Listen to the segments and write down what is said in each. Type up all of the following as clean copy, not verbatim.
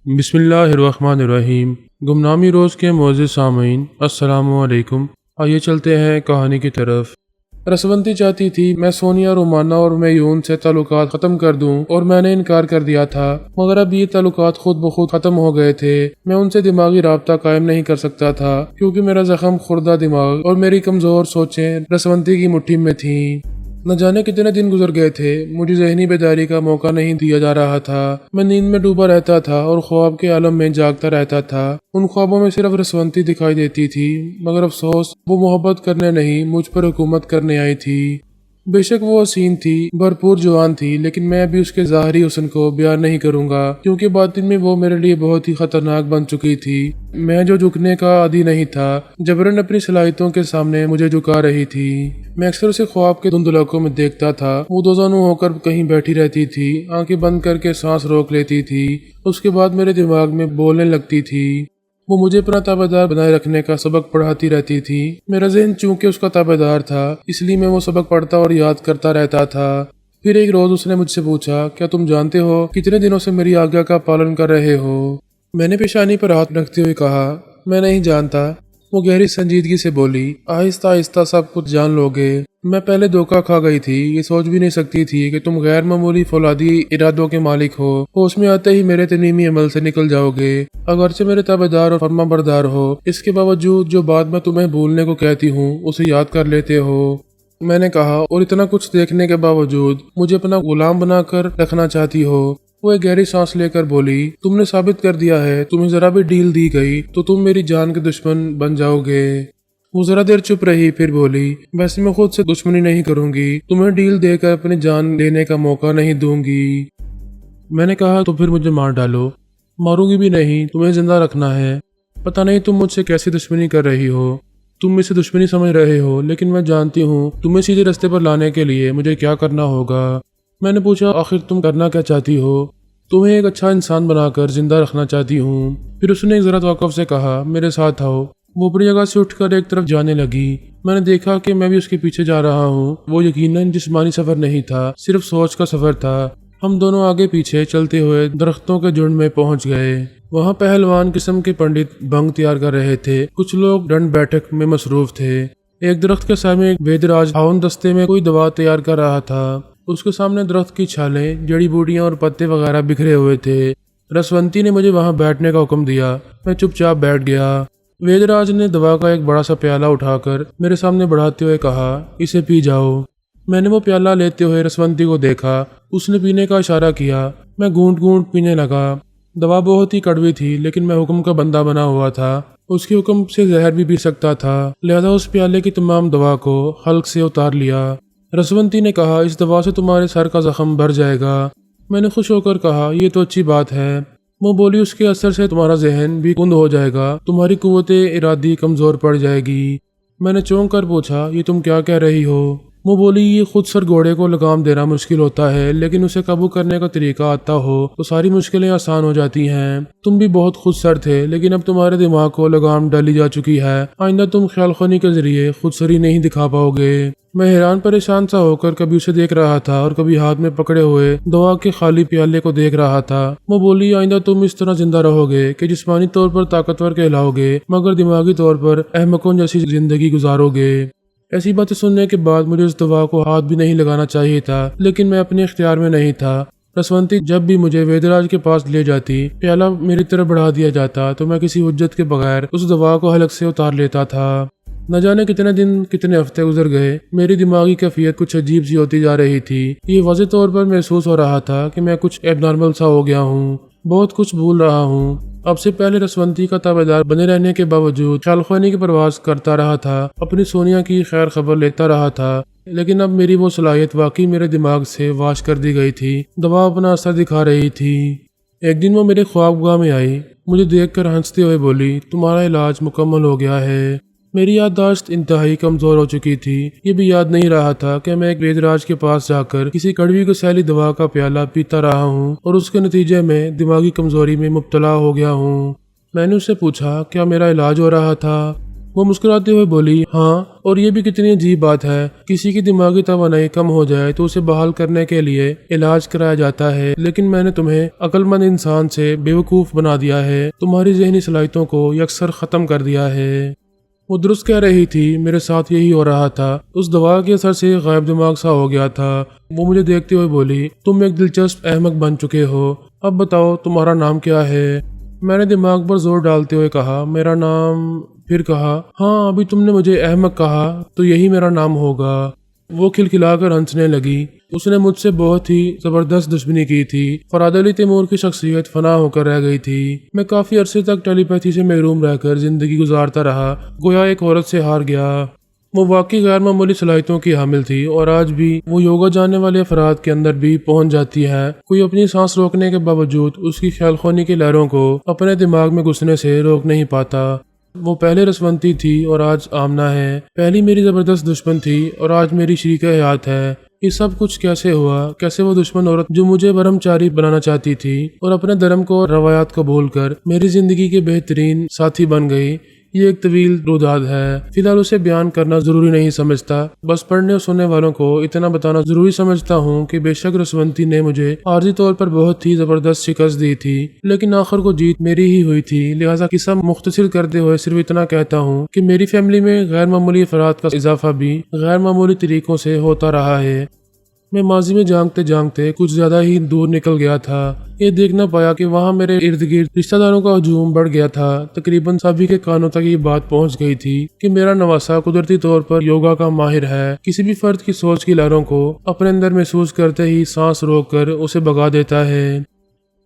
بسم اللہ الرحمن الرحیم۔ گمنامی روز کے معزز سامعین السلام علیکم۔ آئیے چلتے ہیں کہانی کی طرف۔ رسونتی چاہتی تھی میں سونیا، رومانہ اور میون سے تعلقات ختم کر دوں اور میں نے انکار کر دیا تھا، مگر اب یہ تعلقات خود بخود ختم ہو گئے تھے۔ میں ان سے دماغی رابطہ قائم نہیں کر سکتا تھا کیونکہ میرا زخم خوردہ دماغ اور میری کمزور سوچیں رسونتی کی مٹھی میں تھیں۔ نہ جانے کتنے دن گزر گئے تھے، مجھے ذہنی بیداری کا موقع نہیں دیا جا رہا تھا۔ میں نیند میں ڈوبا رہتا تھا اور خواب کے عالم میں جاگتا رہتا تھا۔ ان خوابوں میں صرف رسونتی دکھائی دیتی تھی، مگر افسوس وہ محبت کرنے نہیں، مجھ پر حکومت کرنے آئی تھی۔ بے شک وہ حسین تھی، بھرپور جوان تھی، لیکن میں ابھی اس کے ظاہری حسن کو بیان نہیں کروں گا کیونکہ باطن میں وہ میرے لیے بہت ہی خطرناک بن چکی تھی۔ میں جو جھکنے کا عادی نہیں تھا، جبرن اپنی صلاحیتوں کے سامنے مجھے جھکا رہی تھی۔ میں اکثر اسے خواب کے دھندلکوں میں دیکھتا تھا، وہ دوزانو ہو کر کہیں بیٹھی رہتی تھی، آنکھیں بند کر کے سانس روک لیتی تھی، اس کے بعد میرے دماغ میں بولنے لگتی تھی۔ وہ مجھے اپنا تابع دار بنائے رکھنے کا سبق پڑھاتی رہتی تھی۔ میرا ذہن چونکہ اس کا تابع دار تھا، اس لیے میں وہ سبق پڑھتا اور یاد کرتا رہتا تھا۔ پھر ایک روز اس نے مجھ سے پوچھا، کیا تم جانتے ہو کتنے دنوں سے میری آگیا کا پالن کر رہے ہو؟ میں نے پیشانی پر ہاتھ رکھتے ہوئے کہا، میں نہیں جانتا۔ وہ گہری سنجیدگی سے بولی، آہستہ آہستہ سب کچھ جان لو گے۔ میں پہلے دھوکہ کھا گئی تھی، یہ سوچ بھی نہیں سکتی تھی کہ تم غیر معمولی فولادی ارادوں کے مالک ہو۔ ہوش میں آتے ہی میرے تنظیمی عمل سے نکل جاؤ گے، اگرچہ میرے تابع دار اور فرما بردار ہو۔ اس کے باوجود جو بات میں تمہیں بھولنے کو کہتی ہوں اسے یاد کر لیتے ہو۔ میں نے کہا، اور اتنا کچھ دیکھنے کے باوجود مجھے اپنا غلام بنا کر رکھنا چاہتی ہو؟ وہ ایک گہری سانس لے کر بولی، تم نے ثابت کر دیا ہے، تمہیں ذرا بھی ڈیل دی گئی تو تم میری جان کے دشمن بن جاؤ گے۔ وہ ذرا دیر چپ رہی، پھر بولی، ویسے میں خود سے دشمنی نہیں کروں گی، تمہیں ڈیل دے کر اپنی جان لینے کا موقع نہیں دوں گی۔ میں نے کہا، تو پھر مجھے مار ڈالو۔ ماروں گی بھی نہیں، تمہیں زندہ رکھنا ہے۔ پتہ نہیں تم مجھ سے کیسی دشمنی کر رہی ہو، تم اسے دشمنی سمجھ رہے ہو، لیکن میں جانتی ہوں تمہیں سیدھے رستے پر لانے کے لیے مجھے کیا کرنا ہوگا۔ میں نے پوچھا، آخر تم کرنا کیا چاہتی ہو؟ تمہیں ایک اچھا انسان بنا کر زندہ رکھنا چاہتی ہوں۔ پھر اس نے ایک ذرا توقف سے کہا، میرے ساتھ آؤ۔ وہ اپنی جگہ سے اٹھ کر ایک طرف جانے لگی۔ میں نے دیکھا کہ میں بھی اس کے پیچھے جا رہا ہوں۔ وہ یقیناً جسمانی سفر نہیں تھا، صرف سوچ کا سفر تھا۔ ہم دونوں آگے پیچھے چلتے ہوئے درختوں کے جھنڈ میں پہنچ گئے۔ وہاں پہلوان قسم کے پنڈت بھنگ تیار کر رہے تھے، کچھ لوگ ڈنڈ بیٹھک میں مصروف تھے۔ ایک درخت کے سامنے ایک ویدراج ہاون دستے میں کوئی دوا تیار کر رہا تھا۔ اس کے سامنے درخت کی چھالیں، جڑی بوٹیاں اور پتے وغیرہ بکھرے ہوئے تھے۔ رسونتی نے مجھے وہاں بیٹھنے کا حکم دیا، میں چپ چاپ بیٹھ گیا۔ ویدراج نے دوا کا ایک بڑا سا پیالہ اٹھا کر میرے سامنے بڑھاتے ہوئے کہا، اسے پی جاؤ۔ میں نے وہ پیالہ لیتے ہوئے رسونتی کو دیکھا، اس نے پینے کا اشارہ کیا۔ میں گھونٹ گھونٹ پینے لگا۔ دوا بہت ہی کڑوی تھی، لیکن میں حکم کا بندہ بنا ہوا تھا، اس کے حکم سے زہر بھی پی سکتا تھا، لہذا اس پیالے کی تمام دوا کو حلق سے اتار لیا۔ رسونتی نے کہا، اس دوا سے تمہارے سر کا زخم بھر جائے گا۔ میں نے خوش ہو کر کہا، یہ تو اچھی بات ہے۔ وہ بولی، اس کے اثر سے تمہارا ذہن بھی کند ہو جائے گا، تمہاری قوت ارادی کمزور پڑ جائے گی۔ میں نے چونک کر پوچھا، یہ تم کیا کہہ رہی ہو؟ وہ بولی، یہ خود سر گھوڑے کو لگام دینا مشکل ہوتا ہے، لیکن اسے قابو کرنے کا طریقہ آتا ہو تو ساری مشکلیں آسان ہو جاتی ہیں۔ تم بھی بہت خود سر تھے، لیکن اب تمہارے دماغ کو لگام ڈالی جا چکی ہے، آئندہ تم خیال خونی کے ذریعے خود سری نہیں دکھا پاؤ گے۔ میں حیران پریشان سا ہو کر کبھی اسے دیکھ رہا تھا اور کبھی ہاتھ میں پکڑے ہوئے دوا کے خالی پیالے کو دیکھ رہا تھا۔ وہ بولی، آئندہ تم اس طرح زندہ رہو گے کہ جسمانی طور پر طاقتور کہلاؤ گے، مگر دماغی طور پر احمقوں جیسی زندگی گزارو گے۔ ایسی باتیں سننے کے بعد مجھے اس دوا کو ہاتھ بھی نہیں لگانا چاہیے تھا، لیکن میں اپنے اختیار میں نہیں تھا۔ رسونتی جب بھی مجھے ویدراج کے پاس لے جاتی، پیالہ میری طرف بڑھا دیا جاتا تو میں کسی حجت کے بغیر اس دوا کو حلق سے اتار لیتا تھا۔ نہ جانے کتنے دن کتنے ہفتے گزر گئے، میری دماغی کیفیت کچھ عجیب سی ہوتی جا رہی تھی۔ یہ واضح طور پر محسوس ہو رہا تھا کہ میں کچھ ایب نارمل سا ہو گیا ہوں، بہت کچھ بھول رہا ہوں۔ اب سے پہلے رسونتی کا تابع دار بنے رہنے کے باوجود خیال خوانی کی پرواز کرتا رہا تھا، اپنی سونیا کی خیر خبر لیتا رہا تھا، لیکن اب میری وہ صلاحیت واقعی میرے دماغ سے واش کر دی گئی تھی۔ دوا اپنا اثر دکھا رہی تھی۔ ایک دن وہ میرے خوابگاہ میں آئی، مجھے دیکھ کر ہنستے ہوئے بولی، تمہارا علاج مکمل ہو گیا ہے۔ میری یادداشت انتہائی کمزور ہو چکی تھی، یہ بھی یاد نہیں رہا تھا کہ میں ایک ویدراج کے پاس جا کر کسی کڑوی گسیلی دوا کا پیالہ پیتا رہا ہوں اور اس کے نتیجے میں دماغی کمزوری میں مبتلا ہو گیا ہوں۔ میں نے اس سے پوچھا، کیا میرا علاج ہو رہا تھا؟ وہ مسکراتے ہوئے بولی، ہاں، اور یہ بھی کتنی عجیب بات ہے، کسی کی دماغی توانائی کم ہو جائے تو اسے بحال کرنے کے لیے علاج کرایا جاتا ہے، لیکن میں نے تمہیں عقل مند انسان سے بیوقوف بنا دیا ہے، تمہاری ذہنی صلاحیتوں کو یکسر ختم کر دیا ہے۔ وہ درست کہہ رہی تھی، میرے ساتھ یہی ہو رہا تھا۔ اس دوا کے اثر سے غائب دماغ سا ہو گیا تھا۔ وہ مجھے دیکھتے ہوئے بولی، تم ایک دلچسپ احمق بن چکے ہو، اب بتاؤ تمہارا نام کیا ہے؟ میں نے دماغ پر زور ڈالتے ہوئے کہا، میرا نام، پھر کہا، ہاں ابھی تم نے مجھے احمق کہا تو یہی میرا نام ہوگا۔ وہ کھلکھلا کر ہنسنے لگی۔ اس نے مجھ سے بہت ہی زبردست دشمنی کی تھی۔ فراد علی تیمور کی شخصیت فنا ہو کر رہ گئی تھی۔ میں کافی عرصے تک ٹیلی پیتھی سے محروم رہ کر زندگی گزارتا رہا، گویا ایک عورت سے ہار گیا۔ وہ واقعی غیر معمولی صلاحیتوں کی حامل تھی اور آج بھی وہ یوگا جاننے والے افراد کے اندر بھی پہنچ جاتی ہے۔ کوئی اپنی سانس روکنے کے باوجود اس کی خیال خونی کی لہروں کو اپنے دماغ میں گھسنے سے روک نہیں پاتا۔ وہ پہلے رسونتی تھی اور آج آمنہ ہے، پہلی میری زبردست دشمن تھی اور آج میری شریک حیات ہے۔ یہ سب کچھ کیسے ہوا؟ کیسے وہ دشمن عورت جو مجھے برہمچاری بنانا چاہتی تھی اور اپنے دھرم کو اور روایات کو بھول کر میری زندگی کے بہترین ساتھی بن گئی؟ یہ ایک طویل روداد ہے، فی الحال اسے بیان کرنا ضروری نہیں سمجھتا، بس پڑھنے اور سننے والوں کو اتنا بتانا ضروری سمجھتا ہوں کہ بے شک رسونتی نے مجھے عارضی طور پر بہت ہی زبردست شکست دی تھی، لیکن آخر کو جیت میری ہی ہوئی تھی۔ لہٰذا قصہ مختصر کرتے ہوئے صرف اتنا کہتا ہوں کہ میری فیملی میں غیر معمولی افراد کا اضافہ بھی غیر معمولی طریقوں سے ہوتا رہا ہے۔ میں ماضی میں جانگتے جانگتے کچھ زیادہ ہی دور نکل گیا تھا۔ یہ دیکھنا پایا کہ وہاں میرے ارد گرد رشتہ داروں کا ہجوم بڑھ گیا تھا۔ تقریباً سبھی کے کانوں تک یہ بات پہنچ گئی تھی کہ میرا نواسا قدرتی طور پر یوگا کا ماہر ہے۔ کسی بھی فرد کی سوچ کی لہروں کو اپنے اندر محسوس کرتے ہی سانس روک کر اسے بھگا دیتا ہے۔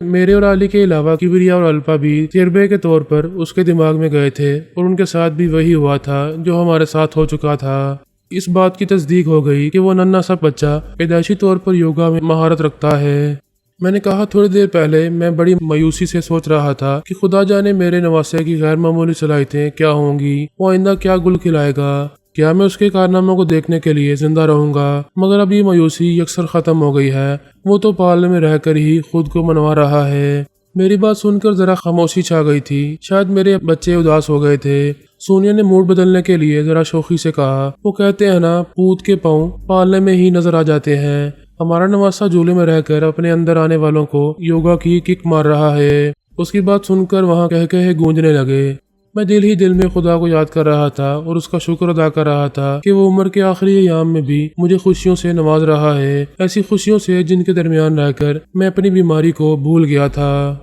میرے اور علی کے علاوہ کبریا اور الپا بھی تجربے کے طور پر اس کے دماغ میں گئے تھے اور ان کے ساتھ بھی وہی ہوا تھا جو ہمارے ساتھ ہو چکا تھا۔ اس بات کی تصدیق ہو گئی کہ وہ ننھا سا بچہ پیدائشی طور پر یوگا میں مہارت رکھتا ہے۔ میں نے کہا، تھوڑی دیر پہلے میں بڑی مایوسی سے سوچ رہا تھا کہ خدا جانے میرے نواسے کی غیر معمولی صلاحیتیں کیا ہوں گی، وہ آئندہ کیا گل کھلائے گا، کیا میں اس کے کارناموں کو دیکھنے کے لیے زندہ رہوں گا؟ مگر اب یہ مایوسی یکسر ختم ہو گئی ہے۔ وہ تو پالنے میں رہ کر ہی خود کو منوا رہا ہے۔ میری بات سن کر ذرا خاموشی چھا گئی تھی، شاید میرے بچے اداس ہو گئے تھے۔ سونیا نے موڈ بدلنے کے لیے ذرا شوخی سے کہا، وہ کہتے ہیں نا، پوت کے پاؤں پالنے میں ہی نظر آ جاتے ہیں۔ ہمارا نواسا جھولے میں رہ کر اپنے اندر آنے والوں کو یوگا کی کک مار رہا ہے۔ اس کی بات سن کر وہاں کہے گونجنے لگے۔ میں دل ہی دل میں خدا کو یاد کر رہا تھا اور اس کا شکر ادا کر رہا تھا کہ وہ عمر کے آخری ایام میں بھی مجھے خوشیوں سے نواز رہا ہے، ایسی خوشیوں سے جن کے درمیان رہ کر میں اپنی بیماری کو بھول گیا تھا۔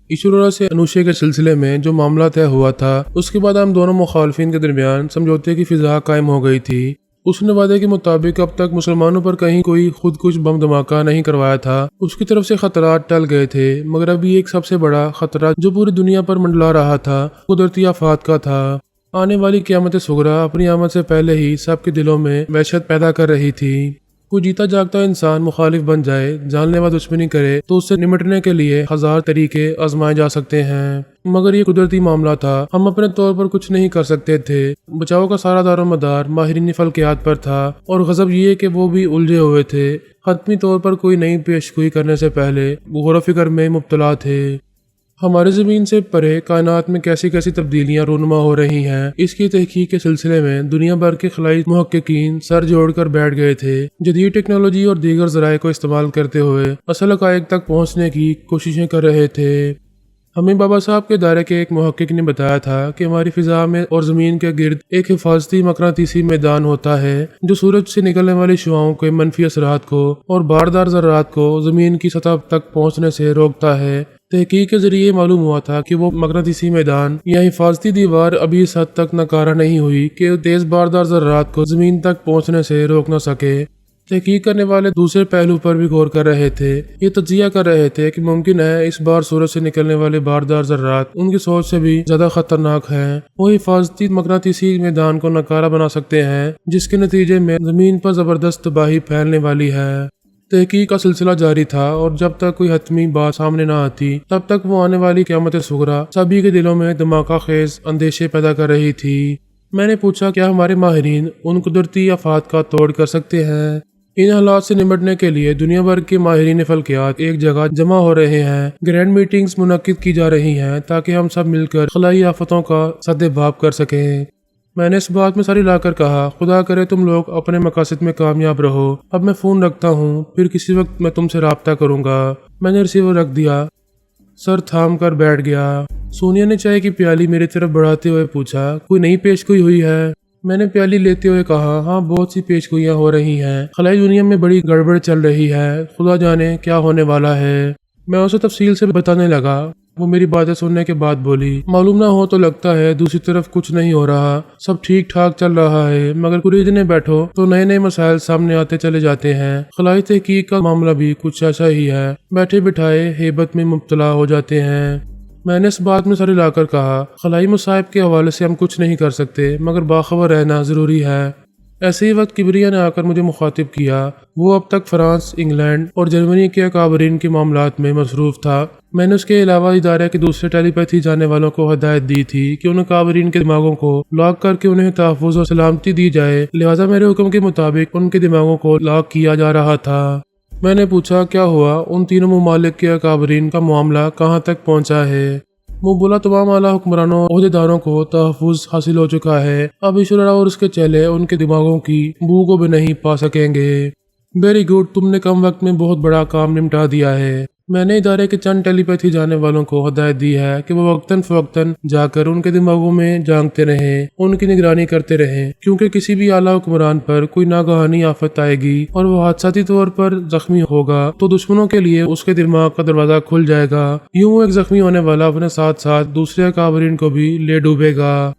ایشورا سے انوشے کے سلسلے میں جو معاملہ طے ہوا تھا، اس کے بعد ہم دونوں مخالفین کے درمیان سمجھوتے کی فضا قائم ہو گئی تھی۔ اس نے وعدے کے مطابق اب تک مسلمانوں پر کہیں کوئی خود کش بم دھماکہ نہیں کروایا تھا۔ اس کی طرف سے خطرات ٹل گئے تھے، مگر ابھی ایک سب سے بڑا خطرہ جو پوری دنیا پر منڈلا رہا تھا قدرتی آفات کا تھا۔ آنے والی قیامت صغریٰ اپنی آمد سے پہلے ہی سب کے دلوں میں وحشت پیدا کر رہی تھی۔ کوئی جیتا جاگتا انسان مخالف بن جائے، جان لیوا دشمنی کرے تو اس سے نمٹنے کے لیے ہزار طریقے آزمائے جا سکتے ہیں، مگر یہ قدرتی معاملہ تھا، ہم اپنے طور پر کچھ نہیں کر سکتے تھے۔ بچاؤ کا سارا دار و مدار ماہرین فلکیات پر تھا، اور غضب یہ کہ وہ بھی الجھے ہوئے تھے، حتمی طور پر کوئی نئی پیشگوئی کرنے سے پہلے غور و فکر میں مبتلا تھے۔ ہمارے زمین سے پرے کائنات میں کیسی کیسی تبدیلیاں رونما ہو رہی ہیں، اس کی تحقیق کے سلسلے میں دنیا بھر کے خلائی محققین سر جوڑ کر بیٹھ گئے تھے۔ جدید ٹیکنالوجی اور دیگر ذرائع کو استعمال کرتے ہوئے اصل حقائق تک پہنچنے کی کوششیں کر رہے تھے۔ ہمیں بابا صاحب کے دائرے کے ایک محقق نے بتایا تھا کہ ہماری فضا میں اور زمین کے گرد ایک حفاظتی مقناطیسی میدان ہوتا ہے جو سورج سے نکلنے والی شعاؤں کے منفی اثرات کو اور باردار ذرات کو زمین کی سطح تک پہنچنے سے روکتا ہے۔ تحقیق کے ذریعے معلوم ہوا تھا کہ وہ مقناطیسی میدان یا حفاظتی دیوار ابھی اس حد تک ناکارہ نہیں ہوئی کہ تیز باردار ذرات کو زمین تک پہنچنے سے روک نہ سکے۔ تحقیق کرنے والے دوسرے پہلو پر بھی غور کر رہے تھے، یہ تجزیہ کر رہے تھے کہ ممکن ہے اس بار سورج سے نکلنے والے باردار ذرات ان کی سوچ سے بھی زیادہ خطرناک ہیں، وہ حفاظتی مقناطیسی میدان کو ناکارہ بنا سکتے ہیں، جس کے نتیجے میں زمین پر زبردست تباہی پھیلنے والی ہے۔ تحقیق کا سلسلہ جاری تھا اور جب تک کوئی حتمی بات سامنے نہ آتی تب تک وہ آنے والی قیامت صغریٰ سبھی کے دلوں میں دھماکہ خیز اندیشے پیدا کر رہی تھی۔ میں نے پوچھا، کیا ہمارے ماہرین ان قدرتی آفات کا توڑ کر سکتے ہیں؟ ان حالات سے نمٹنے کے لیے دنیا بھر کے ماہرین فلکیات ایک جگہ جمع ہو رہے ہیں، گرینڈ میٹنگز منعقد کی جا رہی ہیں تاکہ ہم سب مل کر خلائی آفتوں کا سد باب کر سکیں۔ میں نے اس بات میں ساری لا کر کہا، خدا کرے تم لوگ اپنے مقاصد میں کامیاب رہو۔ اب میں فون رکھتا ہوں، پھر کسی وقت میں تم سے رابطہ کروں گا۔ میں نے ریسیور رکھ دیا، سر تھام کر بیٹھ گیا۔ سونیا نے چائے کی پیالی میری طرف بڑھاتے ہوئے پوچھا، کوئی نئی پیشگوئی ہوئی ہے؟ میں نے پیالی لیتے ہوئے کہا، ہاں بہت سی پیشگوئیاں ہو رہی ہیں، خلائی دنیا میں بڑی گڑبڑ چل رہی ہے، خدا جانے کیا ہونے والا ہے۔ میں اسے تفصیل سے بتانے لگا۔ وہ میری باتیں سننے کے بعد بولی، معلوم نہ ہو تو لگتا ہے دوسری طرف کچھ نہیں ہو رہا، سب ٹھیک ٹھاک چل رہا ہے، مگر خریدنے بیٹھو تو نئے نئے مسائل سامنے آتے چلے جاتے ہیں۔ خلائی تحقیق کا معاملہ بھی کچھ ایسا ہی ہے، بیٹھے بٹھائے ہیبت میں مبتلا ہو جاتے ہیں۔ میں نے اس بات میں سر ہلا کر کہا، خلائی مصائب کے حوالے سے ہم کچھ نہیں کر سکتے، مگر باخبر رہنا ضروری ہے۔ ایسے ہی وقت کبریا نے آ کر مجھے مخاطب کیا۔ وہ اب تک فرانس، انگلینڈ اور جرمنی کے اکابرین کے معاملات میں مصروف تھا۔ میں نے اس کے علاوہ ادارے کے دوسرے ٹیلی پیتھی جانے والوں کو ہدایت دی تھی کہ ان اکابرین کے دماغوں کو لاک کر کے انہیں تحفظ اور سلامتی دی جائے، لہٰذا میرے حکم کے مطابق ان کے دماغوں کو لاک کیا جا رہا تھا۔ میں نے پوچھا، کیا ہوا؟ ان تینوں ممالک کے اکابرین کا معاملہ کہاں تک پہنچا ہے؟ وہ بولا، تمام اعلیٰ حکمرانوں عہدیداروں کو تحفظ حاصل ہو چکا ہے، اب ایشورا اور اس کے چیلے ان کے دماغوں کی بو کو بھی نہیں پا سکیں گے۔ ویری گڈ، تم نے کم وقت میں بہت بڑا کام نمٹا دیا ہے۔ میں نے ادارے کے چند ٹیلی پیتھی جانے والوں کو ہدایت دی ہے کہ وہ وقتاً فوقتاً جا کر ان کے دماغوں میں جانتے رہیں، ان کی نگرانی کرتے رہیں، کیونکہ کسی بھی اعلیٰ حکمران پر کوئی ناگہانی آفت آئے گی اور وہ حادثاتی طور پر زخمی ہوگا تو دشمنوں کے لیے اس کے دماغ کا دروازہ کھل جائے گا، یوں وہ ایک زخمی ہونے والا اپنے ساتھ ساتھ دوسرے اکابرین کو بھی لے ڈوبے گا۔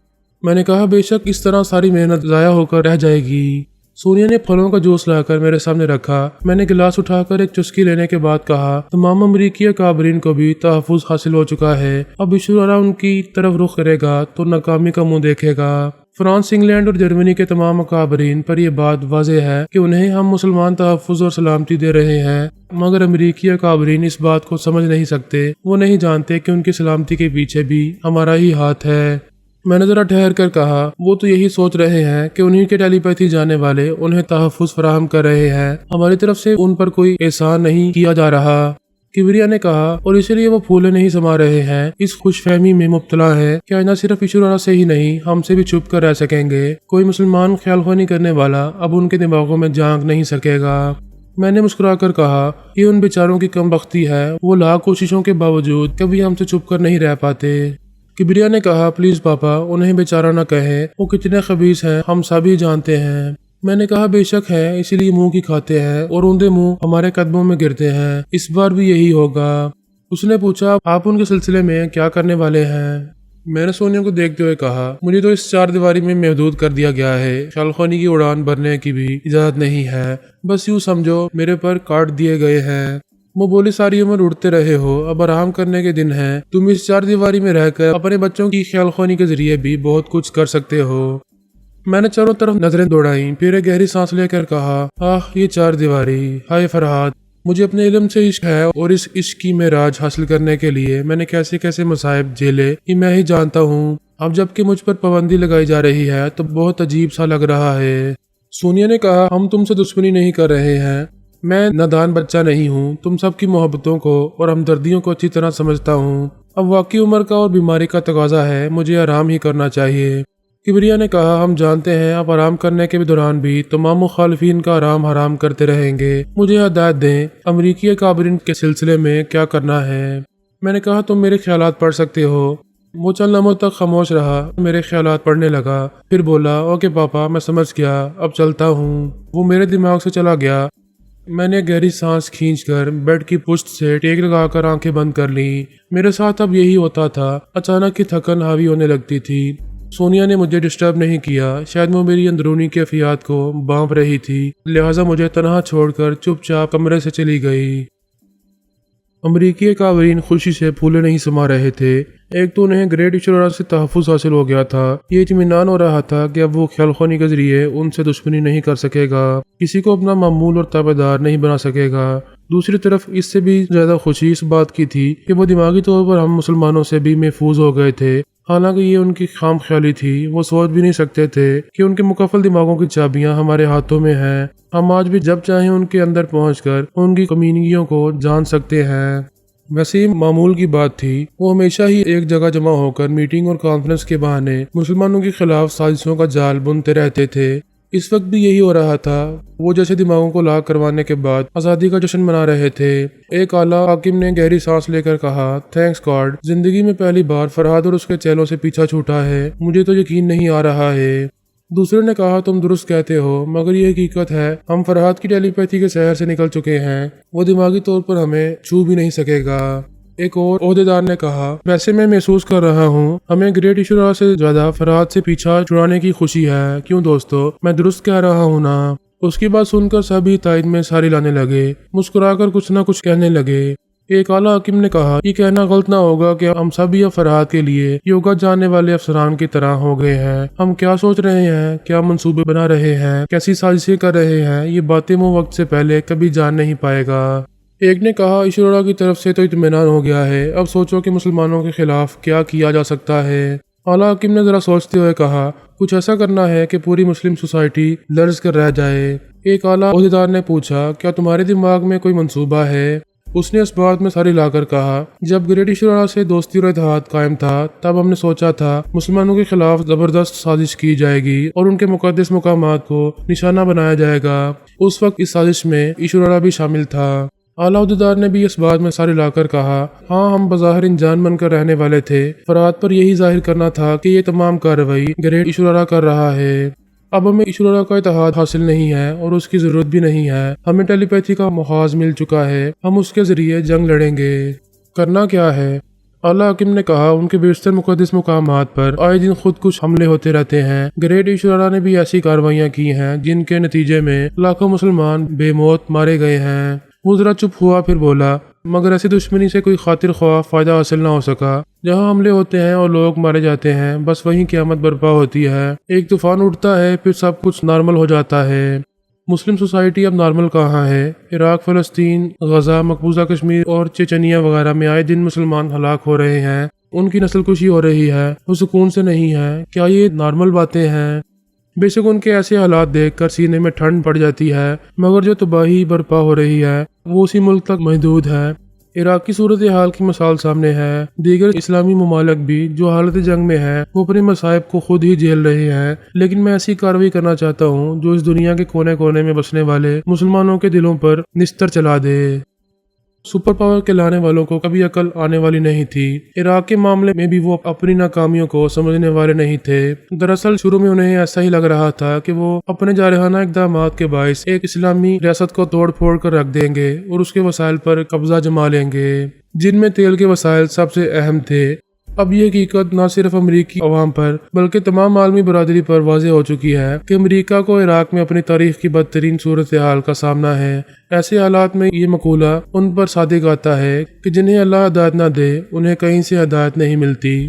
میں نے کہا، بے شک اس طرح ساری محنت ضائع ہو کر رہ جائے گی۔ سونیا نے پھلوں کا جوس لا کر میرے سامنے رکھا۔ میں نے گلاس اٹھا کر ایک چسکی لینے کے بعد کہا، تمام امریکی اکابرین کو بھی تحفظ حاصل ہو چکا ہے، اب ایشورا ان کی طرف رخ کرے گا تو ناکامی کا منہ دیکھے گا۔ فرانس، انگلینڈ اور جرمنی کے تمام اکابرین پر یہ بات واضح ہے کہ انہیں ہم مسلمان تحفظ اور سلامتی دے رہے ہیں، مگر امریکی اکابرین اس بات کو سمجھ نہیں سکتے۔ وہ نہیں جانتے کہ ان کی سلامتی کے پیچھے بھی ہمارا ہی ہاتھ ہے۔ میں نے ذرا ٹھہر کر کہا، وہ تو یہی سوچ رہے ہیں کہ انہی کے ٹیلی پیتھی جانے والے انہیں تحفظ فراہم کر رہے ہیں، ہماری طرف سے ان پر کوئی احسان نہیں کیا جا رہا۔ کبریا نے کہا، اور اسی لیے وہ پھولے نہیں سما رہے ہیں، اس خوش فہمی میں مبتلا ہے کہ آئندہ صرف ایشورا سے ہی نہیں ہم سے بھی چھپ کر رہ سکیں گے، کوئی مسلمان خیال خوانی کرنے والا اب ان کے دماغوں میں جھانک نہیں سکے گا۔ میں نے مسکرا کر کہا، یہ ان بیچاروں کی کم بختی ہے، وہ لاکھ کوششوں کے باوجود کبھی ہم سے چھپ کر نہیں رہ پاتے۔ کبریا نے کہا، پلیز پاپا انہیں بیچارہ نہ کہیں، وہ کتنے خبیث ہیں ہم سبھی جانتے ہیں۔ میں نے کہا، بے شک ہے، اسی لیے منہ کی کھاتے ہیں اور اوندے منہ ہمارے قدموں میں گرتے ہیں، اس بار بھی یہی ہوگا۔ اس نے پوچھا، آپ ان کے سلسلے میں کیا کرنے والے ہیں؟ میں نے سونیا کو دیکھتے ہوئے کہا، مجھے تو اس چار دیواری میں محدود کر دیا گیا ہے، خیال خوانی کی اڑان بھرنے کی بھی اجازت نہیں ہے، بس یوں سمجھو میرے پر کاٹ دیے گئے ہیں۔ وہ بولی، ساری عمر اڑتے رہے ہو، اب آرام کرنے کے دن ہیں، تم اس چار دیواری میں رہ کر اپنے بچوں کی خیال خوانی کے ذریعے بھی بہت کچھ کر سکتے ہو۔ میں نے چاروں طرف نظریں دوڑائیں، پھر ایک گہری سانس لے کر کہا، آہ یہ چار دیواری، ہائے فرہاد، مجھے اپنے علم سے عشق ہے اور اس عشق کی معراج حاصل کرنے کے لیے میں نے کیسے کیسے مصائب جھیلے یہ میں ہی جانتا ہوں۔ اب جب کہ مجھ پر پابندی لگائی جا رہی ہے تو بہت عجیب سا لگ رہا ہے۔ سونیا نے کہا، ہم تم سے دشمنی نہیں کر رہے ہیں، میں نادان بچہ نہیں ہوں، تم سب کی محبتوں کو اور ہمدردیوں کو اچھی طرح سمجھتا ہوں، اب واقعی عمر کا اور بیماری کا تقاضا ہے، مجھے آرام ہی کرنا چاہیے۔ کبریا نے کہا، ہم جانتے ہیں آپ آرام کرنے کے دوران بھی تمام مخالفین کا آرام حرام کرتے رہیں گے، مجھے ہدایت دیں امریکی اکابرین کے سلسلے میں کیا کرنا ہے۔ میں نے کہا، تم میرے خیالات پڑھ سکتے ہو۔ وہ چند لمحوں تک خاموش رہا، میرے خیالات پڑھنے لگا، پھر بولا، اوکے پاپا میں سمجھ گیا، اب چلتا ہوں۔ وہ میرے دماغ سے چلا گیا۔ میں نے گہری سانس کھینچ کر بیڈ کی پشت سے ٹیک لگا کر آنکھیں بند کر لی۔ میرے ساتھ اب یہی ہوتا تھا، اچانک کی تھکن حاوی ہونے لگتی تھی۔ سونیا نے مجھے ڈسٹرب نہیں کیا، شاید وہ میری اندرونی کیفیات کو بانپ رہی تھی، لہٰذا مجھے تنہا چھوڑ کر چپ چاپ کمرے سے چلی گئی۔ امریکی اکابرین خوشی سے پھولے نہیں سما رہے تھے۔ ایک تو انہیں گریٹ ایشورا سے تحفظ حاصل ہو گیا تھا، یہ اطمینان ہو رہا تھا کہ اب وہ خیال خوانی کے ذریعے ان سے دشمنی نہیں کر سکے گا، کسی کو اپنا معمول اور تابع دار نہیں بنا سکے گا۔ دوسری طرف اس سے بھی زیادہ خوشی اس بات کی تھی کہ وہ دماغی طور پر ہم مسلمانوں سے بھی محفوظ ہو گئے تھے، حالانکہ یہ ان کی خام خیالی تھی، وہ سوچ بھی نہیں سکتے تھے کہ ان کے مکفل دماغوں کی چابیاں ہمارے ہاتھوں میں ہیں۔ ہم آج بھی جب چاہیں ان کے اندر پہنچ کر ان کی کمینگیوں کو جان سکتے ہیں۔ ویسے ہی معمول کی بات تھی، وہ ہمیشہ ہی ایک جگہ جمع ہو کر میٹنگ اور کانفرنس کے بہانے مسلمانوں کے خلاف سازشوں کا جال بنتے رہتے تھے۔ اس وقت بھی یہی ہو رہا تھا۔ وہ جیسے دماغوں کو لاغ کروانے کے بعد آزادی کا جشن منا رہے تھے۔ ایک اعلیٰ حاکم نے گہری سانس لے کر کہا، تھینکس گاڈ، زندگی میں پہلی بار فرہاد اور اس کے چیلوں سے پیچھا چھوٹا ہے، مجھے تو یقین نہیں آ رہا ہے۔ دوسرے نے کہا، تم درست کہتے ہو، مگر یہ حقیقت ہے، ہم فرہاد کی ٹیلی پیتھی کے سحر سے نکل چکے ہیں، وہ دماغی طور پر ہمیں چھو بھی نہیں سکے گا۔ ایک اور عہدیدار نے کہا، ویسے میں محسوس کر رہا ہوں ہمیں گریٹ ایشورا سے زیادہ فرہاد سے پیچھا چھڑانے کی خوشی ہے، کیوں دوستو، میں درست کہہ رہا ہوں نا؟ اس کی بات سن کر سبھی تائید میں ساری لانے لگے، مسکرا کر کچھ نہ کچھ کہنے لگے۔ ایک اعلیٰ حاکم نے کہا، یہ کہنا غلط نہ ہوگا کہ ہم سب یا فرہاد کے لیے یوگا جاننے والے افسران کی طرح ہو گئے ہیں۔ ہم کیا سوچ رہے ہیں، کیا منصوبے بنا رہے ہیں، کیسی سازشیں کر رہے ہیں، یہ باتیں وہ وقت سے پہلے کبھی جان نہیں پائے گا۔ ایک نے کہا، ایشورا کی طرف سے تو اطمینان ہو گیا ہے، اب سوچو کہ مسلمانوں کے خلاف کیا کیا جا سکتا ہے۔ اعلیٰ حاکم نے ذرا سوچتے ہوئے کہا، کچھ ایسا کرنا ہے کہ پوری مسلم سوسائٹی لرز کر رہ جائے۔ ایک اعلیٰ عہدیدار نے پوچھا، کیا تمہارے دماغ میں کوئی منصوبہ ہے؟ اس نے اس بات میں ساری لا کر کہا، جب گریٹ ایشورا سے دوستی اور اتحاد قائم تھا، تب ہم نے سوچا تھا مسلمانوں کے خلاف زبردست سازش کی جائے گی اور ان کے مقدس مقامات کو نشانہ بنایا جائے گا۔ اس وقت اس سازش میں ایشورا بھی شامل تھا۔ اعلیٰ عہدیدار نے بھی اس بات میں ساری لا کر کہا، ہاں، ہم بظاہر انجان بن کر رہنے والے تھے، فرہاد پر یہی ظاہر کرنا تھا کہ یہ تمام کارروائی گریٹ ایشورا کر رہا ہے۔ اب ہمیں ایشورا کا اتحاد حاصل نہیں ہے اور اس کی ضرورت بھی نہیں ہے، ہمیں ٹیلی پیتھی کا محاذ مل چکا ہے، ہم اس کے ذریعے جنگ لڑیں گے۔ کرنا کیا ہے؟ اعلیٰ حاکم نے کہا، ان کے بیشتر مقدس مقامات پر آئے دن خود کچھ حملے ہوتے رہتے ہیں۔ گریٹ ایشورا نے بھی ایسی کارروائیاں کی ہیں جن کے نتیجے میں لاکھوں مسلمان بے موت مارے گئے ہیں۔ وہ ذرا چپ ہوا، پھر بولا، مگر ایسی دشمنی سے کوئی خاطر خواہ فائدہ حاصل نہ ہو سکا۔ جہاں حملے ہوتے ہیں اور لوگ مارے جاتے ہیں، بس وہیں قیامت برپا ہوتی ہے۔ ایک طوفان اٹھتا ہے، پھر سب کچھ نارمل ہو جاتا ہے۔ مسلم سوسائٹی اب نارمل کہاں ہے؟ عراق، فلسطین، غزہ، مقبوضہ کشمیر اور چچنیا وغیرہ میں آئے دن مسلمان ہلاک ہو رہے ہیں، ان کی نسل کشی ہو رہی ہے، وہ سکون سے نہیں ہے۔ کیا یہ نارمل باتیں ہیں؟ بے شک ان کے ایسے حالات دیکھ کر سینے میں ٹھنڈ پڑ جاتی ہے، مگر جو تباہی برپا ہو رہی ہے وہ اسی ملک تک محدود ہے۔ عراق کی صورتحال کی مثال سامنے ہے، دیگر اسلامی ممالک بھی جو حالت جنگ میں ہیں وہ اپنے مصائب کو خود ہی جھیل رہے ہیں، لیکن میں ایسی کارروائی کرنا چاہتا ہوں جو اس دنیا کے کونے کونے میں بسنے والے مسلمانوں کے دلوں پر نستر چلا دے۔ سپر پاور کے لانے والوں کو کبھی عقل آنے والی نہیں تھی۔ عراق کے معاملے میں بھی وہ اپنی ناکامیوں کو سمجھنے والے نہیں تھے۔ دراصل شروع میں انہیں ایسا ہی لگ رہا تھا کہ وہ اپنے جارحانہ اقدامات کے باعث ایک اسلامی ریاست کو توڑ پھوڑ کر رکھ دیں گے اور اس کے وسائل پر قبضہ جما لیں گے، جن میں تیل کے وسائل سب سے اہم تھے۔ اب یہ حقیقت نہ صرف امریکی عوام پر بلکہ تمام عالمی برادری پر واضح ہو چکی ہے کہ امریکہ کو عراق میں اپنی تاریخ کی بدترین صورتحال کا سامنا ہے۔ ایسے حالات میں یہ مقولہ ان پر صادق آتا ہے کہ جنہیں اللہ ہدایت نہ دے انہیں کہیں سے ہدایت نہیں ملتی۔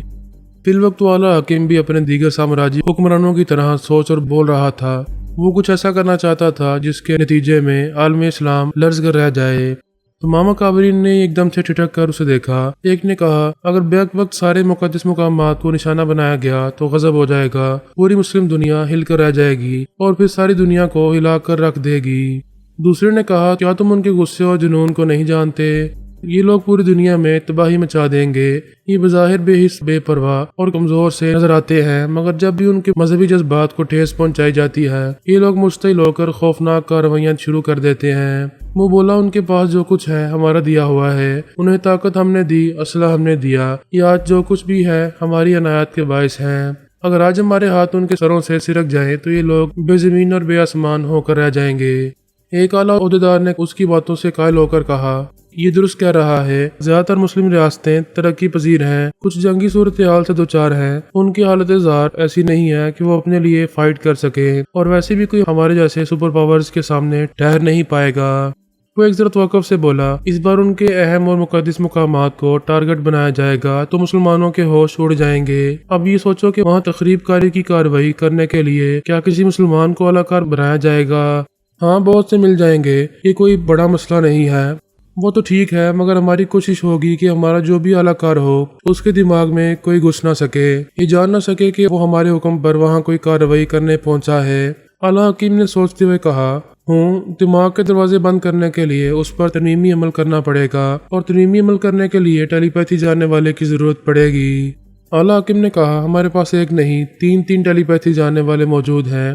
فی الوقت اعلیٰ حاکم بھی اپنے دیگر سامراجی حکمرانوں کی طرح سوچ اور بول رہا تھا۔ وہ کچھ ایسا کرنا چاہتا تھا جس کے نتیجے میں عالم اسلام لرز کر رہ جائے۔ تمام اکابرین نے ایک دم سے ٹھٹک کر اسے دیکھا۔ ایک نے کہا، اگر بیک وقت سارے مقدس مقامات کو نشانہ بنایا گیا تو غضب ہو جائے گا، پوری مسلم دنیا ہل کر رہ جائے گی اور پھر ساری دنیا کو ہلا کر رکھ دے گی۔ دوسرے نے کہا، کیا تم ان کے غصے اور جنون کو نہیں جانتے؟ یہ لوگ پوری دنیا میں تباہی مچا دیں گے۔ یہ بظاہر بے حس، بے پرواہ اور کمزور سے نظر آتے ہیں، مگر جب بھی ان کے مذہبی جذبات کو ٹھیس پہنچائی جاتی ہے، یہ لوگ مشتعل ہو کر خوفناک کارروائیاں شروع کر دیتے ہیں۔ وہ بولا، ان کے پاس جو کچھ ہے ہمارا دیا ہوا ہے، انہیں طاقت ہم نے دی، اسلحہ ہم نے دیا، یہ آج جو کچھ بھی ہے ہماری عنایت کے باعث ہیں۔ اگر آج ہمارے ہاتھ ان کے سروں سے سرک جائیں تو یہ لوگ بے زمین اور بے آسمان ہو کر رہ جائیں گے۔ ایک اعلیٰ عہدیدار نے اس کی باتوں سے قائل ہو کر کہا، یہ درست کہہ رہا ہے، زیادہ تر مسلم ریاستیں ترقی پذیر ہیں، کچھ جنگی صورتحال سے دوچار ہیں، ان کی حالت زار ایسی نہیں ہے کہ وہ اپنے لیے فائٹ کر سکے، اور ویسے بھی کوئی ہمارے جیسے سپر پاورز کے سامنے ٹھہر نہیں پائے گا۔ وہ ایک ذرا توقف سے بولا، اس بار ان کے اہم اور مقدس مقامات کو ٹارگٹ بنایا جائے گا تو مسلمانوں کے ہوش اڑ جائیں گے۔ اب یہ سوچو کہ وہاں تخریب کاری کی کارروائی کرنے کے لیے کیا کسی مسلمان کو اعلی کار بنایا جائے گا؟ ہاں، بہت سے مل جائیں گے، یہ کوئی بڑا مسئلہ نہیں ہے۔ وہ تو ٹھیک ہے، مگر ہماری کوشش ہوگی کہ ہمارا جو بھی اعلی کار ہو اس کے دماغ میں کوئی گھس نہ سکے، یہ جان نہ سکے کہ وہ ہمارے حکم پر وہاں کوئی کارروائی کرنے پہنچا ہے۔ اعلیٰ حکیم نے سوچتے ہوئے کہا، دماغ کے دروازے بند کرنے کے لیے اس پر ترمیمی عمل کرنا پڑے گا، اور ترمیمی عمل کرنے کے لیے ٹیلی پیتھی جاننے والے کی ضرورت پڑے گی۔ اعلیٰ حکیم نے کہا، ہمارے پاس ایک نہیں، تین ٹیلی پیتھی جاننے والے موجود ہیں۔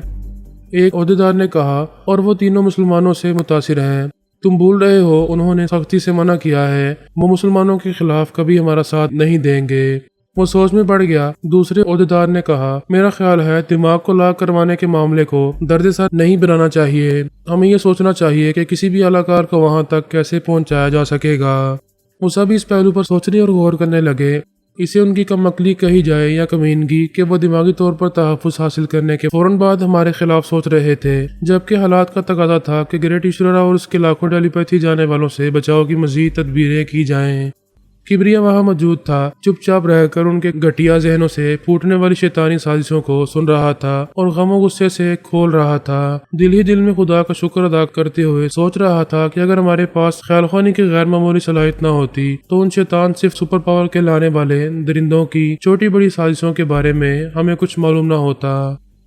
ایک عہدیدار نے کہا، اور وہ تینوں مسلمانوں سے متاثر ہیں۔ تم بھول رہے ہو، انہوں نے سختی سے منع کیا ہے، وہ مسلمانوں کے خلاف کبھی ہمارا ساتھ نہیں دیں گے۔ وہ سوچ میں پڑ گیا۔ دوسرے عہدیدار نے کہا، میرا خیال ہے دماغ کو لاک کروانے کے معاملے کو درد سر نہیں بنانا چاہیے، ہمیں یہ سوچنا چاہیے کہ کسی بھی اعلی کار کو وہاں تک کیسے پہنچایا جا سکے گا۔ وہ سب اس پہلو پر سوچنے اور غور کرنے لگے، اسے ان کی کم عقلی کہی جائے یا کمینگی کہ وہ دماغی طور پر تحفظ حاصل کرنے کے فوراً بعد ہمارے خلاف سوچ رہے تھے، جبکہ حالات کا تقاضا تھا کہ گریٹ ایشورا اور اس کے لاکھوں ٹیلی پیتھی جانے والوں سے بچاؤ کی مزید تدبیریں کی جائیں۔ کبریا وہاں موجود تھا، چپ چاپ رہ کر ان کے گھٹیا ذہنوں سے پھوٹنے والی شیطانی سازشوں کو سن رہا تھا اور غم و غصے سے کھول رہا تھا۔ دل ہی دل میں خدا کا شکر ادا کرتے ہوئے سوچ رہا تھا کہ اگر ہمارے پاس خیال خوانی کی غیر معمولی صلاحیت نہ ہوتی تو ان شیطان صرف سپر پاور کے لانے والے درندوں کی چھوٹی بڑی سازشوں کے بارے میں ہمیں کچھ معلوم نہ ہوتا۔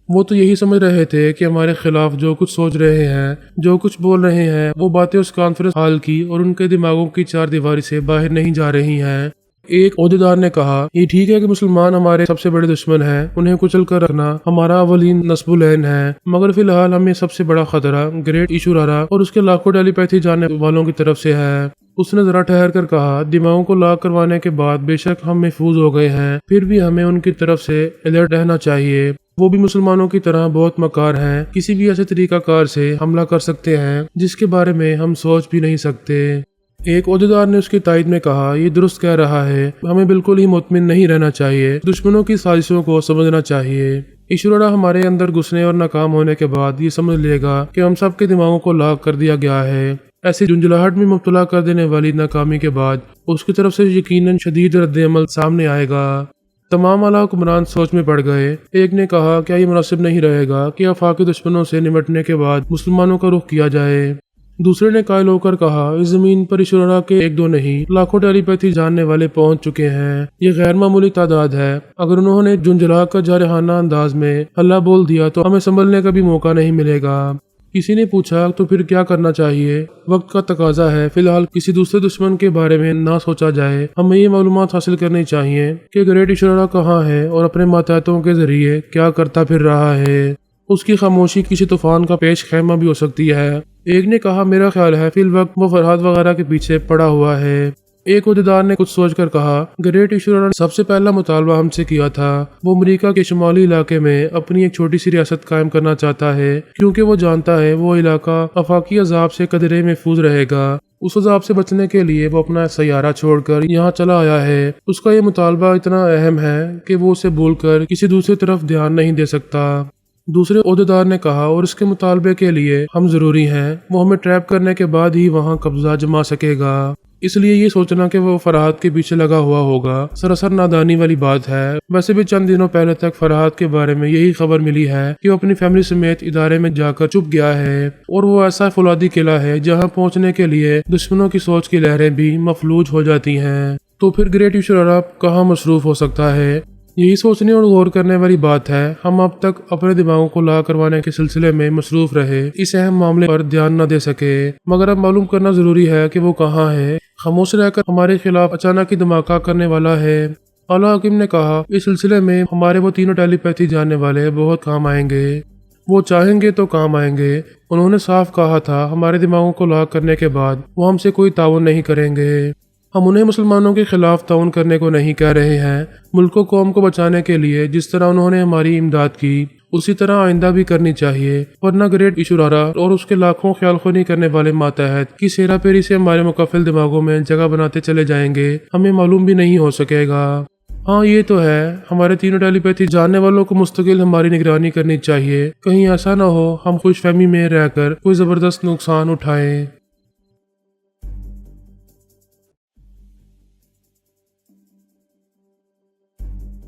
وہ تو یہی سمجھ رہے تھے کہ ہمارے خلاف جو کچھ سوچ رہے ہیں، جو کچھ بول رہے ہیں، وہ باتیں اس کانفرنس ہال کی اور ان کے دماغوں کی چار دیواری سے باہر نہیں جا رہی ہیں۔ ایک عہدیدار نے کہا، یہ ٹھیک ہے کہ مسلمان ہمارے سب سے بڑے دشمن ہیں، انہیں کچل کر رکھنا ہمارا اولین نصب العین ہے، مگر فی الحال ہمیں سب سے بڑا خطرہ گریٹ ایشورا اور اس کے لاکھوں ٹیلی پیتھی جاننے والوں کی طرف سے ہے۔ اس نے ذرا ٹھہر کر کہا، دماغوں کو لاک کروانے کے بعد بے شک ہم محفوظ ہو گئے ہیں، پھر بھی ہمیں ان کی طرف سے الرٹ رہنا چاہیے۔ وہ بھی مسلمانوں کی طرح بہت مکار ہیں، کسی بھی ایسے طریقہ کار سے حملہ کر سکتے ہیں جس کے بارے میں ہم سوچ بھی نہیں سکتے۔ ایک عہدیدار نے اس کی تائید میں کہا، یہ درست کہہ رہا ہے، ہمیں بالکل ہی مطمئن نہیں رہنا چاہیے، دشمنوں کی سازشوں کو سمجھنا چاہیے۔ ایشورا ہمارے اندر گھسنے اور ناکام ہونے کے بعد یہ سمجھ لے گا کہ ہم سب کے دماغوں کو لاک کر دیا گیا ہے۔ ایسی جھنجھلاہٹ میں مبتلا کر دینے والی ناکامی کے بعد اس کی طرف سے یقیناً شدید رد عمل سامنے آئے گا۔ تمام اعلیٰ حکمران سوچ میں پڑ گئے۔ ایک نے کہا، کیا یہ مناسب نہیں رہے گا کہ آفاقی دشمنوں سے نمٹنے کے بعد مسلمانوں کا رخ کیا جائے؟ دوسرے نے قائل ہو کر کہا، اس زمین پر ایشورا کے ایک دو نہیں، لاکھوں ٹیلی پیتھی جاننے والے پہنچ چکے ہیں، یہ غیر معمولی تعداد ہے۔ اگر انہوں نے جھنجھلا کر جارحانہ انداز میں اللہ بول دیا تو ہمیں سنبھلنے کا بھی موقع نہیں ملے گا۔ کسی نے پوچھا، تو پھر کیا کرنا چاہیے؟ وقت کا تقاضا ہے، فی الحال کسی دوسرے دشمن کے بارے میں نہ سوچا جائے، ہمیں یہ معلومات حاصل کرنی چاہیے کہ گریٹ ایشورا کہاں ہے اور اپنے ماتحتوں کے ذریعے کیا کرتا پھر رہا ہے۔ اس کی خاموشی کسی طوفان کا پیش خیمہ بھی ہو سکتی ہے۔ ایک نے کہا، میرا خیال ہے فی الوقت وہ فرحاد وغیرہ کے پیچھے پڑا ہوا ہے۔ ایک عہدیدار نے کچھ سوچ کر کہا، گریٹ ایشورا نے سب سے پہلا مطالبہ ہم سے کیا تھا، وہ امریکہ کے شمالی علاقے میں اپنی ایک چھوٹی سی ریاست قائم کرنا چاہتا ہے، کیونکہ وہ جانتا ہے وہ علاقہ آفاقی عذاب سے قدرے محفوظ رہے گا۔ اس عذاب سے بچنے کے لیے وہ اپنا سیارہ چھوڑ کر یہاں چلا آیا ہے۔ اس کا یہ مطالبہ اتنا اہم ہے کہ وہ اسے بھول کر کسی دوسری طرف دھیان نہیں دے سکتا۔ دوسرے عہدیدار نے کہا، اور اس کے مطالبے کے لیے ہم ضروری ہیں، وہ ہمیں ٹریپ کرنے کے بعد ہی وہاں قبضہ جما سکے گا، اس لیے یہ سوچنا کہ وہ فرحاد کے پیچھے لگا ہوا ہوگا سراسر نادانی والی بات ہے۔ ویسے بھی چند دنوں پہلے تک فرحاد کے بارے میں یہی خبر ملی ہے کہ وہ اپنی فیملی سمیت ادارے میں جا کر چھپ گیا ہے، اور وہ ایسا فولادی قلعہ ہے جہاں پہنچنے کے لیے دشمنوں کی سوچ کی لہریں بھی مفلوج ہو جاتی ہیں۔ تو پھر گریٹ ایشورا کہاں مصروف ہو سکتا ہے؟ یہی سوچنے اور غور کرنے والی بات ہے۔ ہم اب تک اپنے دماغوں کو لا کروانے کے سلسلے میں مصروف رہے، اس اہم معاملے پر دھیان نہ دے سکے، مگر اب معلوم کرنا ضروری ہے کہ وہ کہاں ہے۔ خاموش رہ کر ہمارے خلاف اچانک ہی دھماکہ کرنے والا ہے۔ اعلیٰ حکیم نے کہا، اس سلسلے میں ہمارے وہ تینوں ٹیلی پیتھی جاننے والے بہت کام آئیں گے، وہ چاہیں گے تو کام آئیں گے۔ انہوں نے صاف کہا تھا، ہمارے دماغوں کو لاک کرنے کے بعد وہ ہم سے کوئی تعاون نہیں کریں گے۔ ہم انہیں مسلمانوں کے خلاف تعاون کرنے کو نہیں کہہ رہے ہیں، ملک و قوم کو بچانے کے لیے جس طرح انہوں نے ہماری امداد کی اسی طرح آئندہ بھی کرنی چاہیے، ورنہ گریٹ ایشورا اور اس کے لاکھوں خیال خونی کرنے والے ماتحت کی سیرا پیری سے ہمارے مکفل دماغوں میں جگہ بناتے چلے جائیں گے، ہمیں معلوم بھی نہیں ہو سکے گا۔ ہاں یہ تو ہے، ہمارے تینوں ٹیلی پیتھی جاننے والوں کو مستقل ہماری نگرانی کرنی چاہیے، کہیں ایسا نہ ہو ہم خوش فہمی میں رہ کر کوئی زبردست نقصان اٹھائیں۔